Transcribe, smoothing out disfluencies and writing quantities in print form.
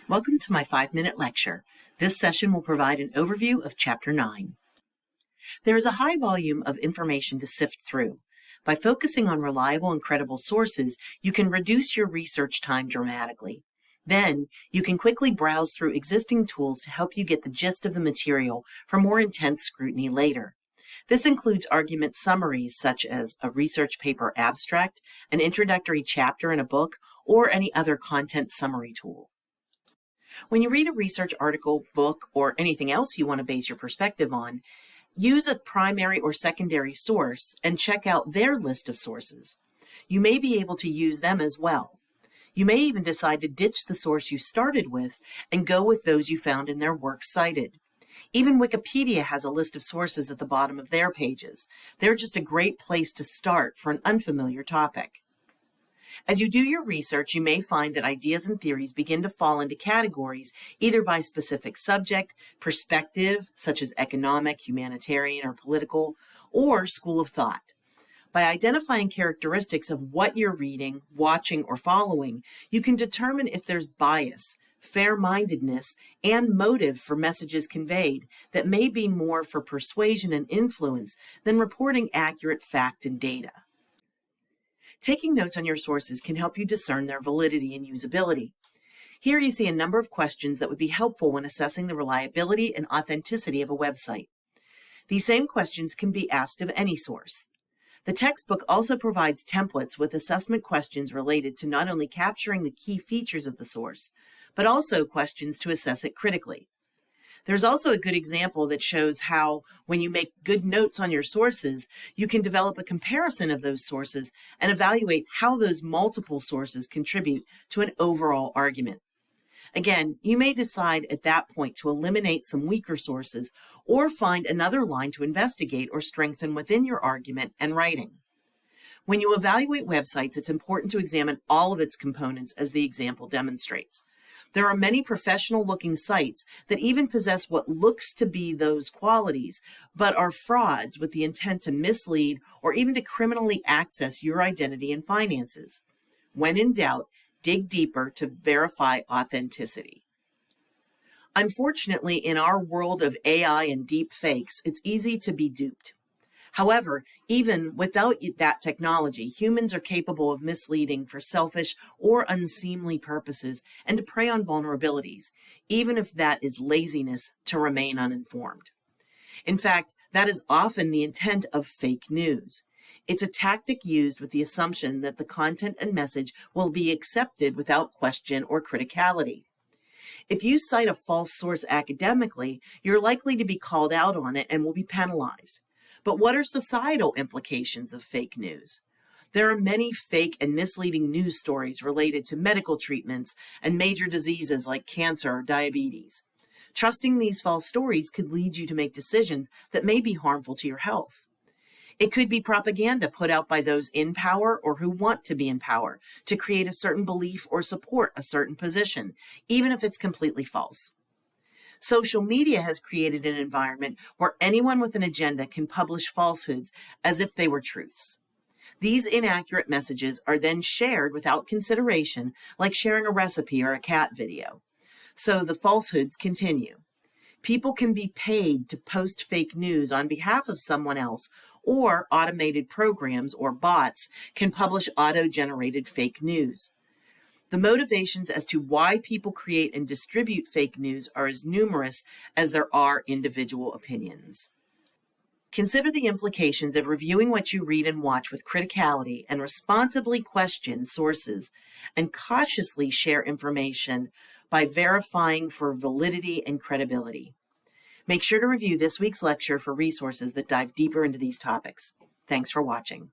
Welcome to my 5-minute lecture. This session will provide an overview of Chapter 9. There is a high volume of information to sift through. By focusing on reliable and credible sources, you can reduce your research time dramatically. Then, you can quickly browse through existing tools to help you get the gist of the material for more intense scrutiny later. This includes argument summaries such as a research paper abstract, an introductory chapter in a book, or any other content summary tool. When you read a research article, book, or anything else you want to base your perspective on, use a primary or secondary source and check out their list of sources. You may be able to use them as well. You may even decide to ditch the source you started with and go with those you found in their works cited. Even Wikipedia has a list of sources at the bottom of their pages. They're just a great place to start for an unfamiliar topic. As you do your research, you may find that ideas and theories begin to fall into categories either by specific subject, perspective, such as economic, humanitarian, or political, or school of thought. By identifying characteristics of what you're reading, watching, or following, you can determine if there's bias, fair-mindedness, and motive for messages conveyed that may be more for persuasion and influence than reporting accurate fact and data. Taking notes on your sources can help you discern their validity and usability. Here you see a number of questions that would be helpful when assessing the reliability and authenticity of a website. These same questions can be asked of any source. The textbook also provides templates with assessment questions related to not only capturing the key features of the source, but also questions to assess it critically. There's also a good example that shows how, when you make good notes on your sources, you can develop a comparison of those sources and evaluate how those multiple sources contribute to an overall argument. Again, you may decide at that point to eliminate some weaker sources or find another line to investigate or strengthen within your argument and writing. When you evaluate websites, it's important to examine all of its components as the example demonstrates. There are many professional-looking sites that even possess what looks to be those qualities, but are frauds with the intent to mislead or even to criminally access your identity and finances. When in doubt, dig deeper to verify authenticity. Unfortunately, in our world of AI and deep fakes, it's easy to be duped. However, even without that technology, humans are capable of misleading for selfish or unseemly purposes and to prey on vulnerabilities, even if that is laziness to remain uninformed. In fact, that is often the intent of fake news. It's a tactic used with the assumption that the content and message will be accepted without question or criticality. If you cite a false source academically, you're likely to be called out on it and will be penalized. But what are societal implications of fake news? There are many fake and misleading news stories related to medical treatments and major diseases like cancer or diabetes. Trusting these false stories could lead you to make decisions that may be harmful to your health. It could be propaganda put out by those in power or who want to be in power to create a certain belief or support a certain position, even if it's completely false. Social media has created an environment where anyone with an agenda can publish falsehoods as if they were truths. These inaccurate messages are then shared without consideration, like sharing a recipe or a cat video. So the falsehoods continue. People can be paid to post fake news on behalf of someone else, or automated programs or bots can publish auto-generated fake news. The motivations as to why people create and distribute fake news are as numerous as there are individual opinions. Consider the implications of reviewing what you read and watch with criticality and responsibly question sources and cautiously share information by verifying for validity and credibility. Make sure to review this week's lecture for resources that dive deeper into these topics. Thanks for watching.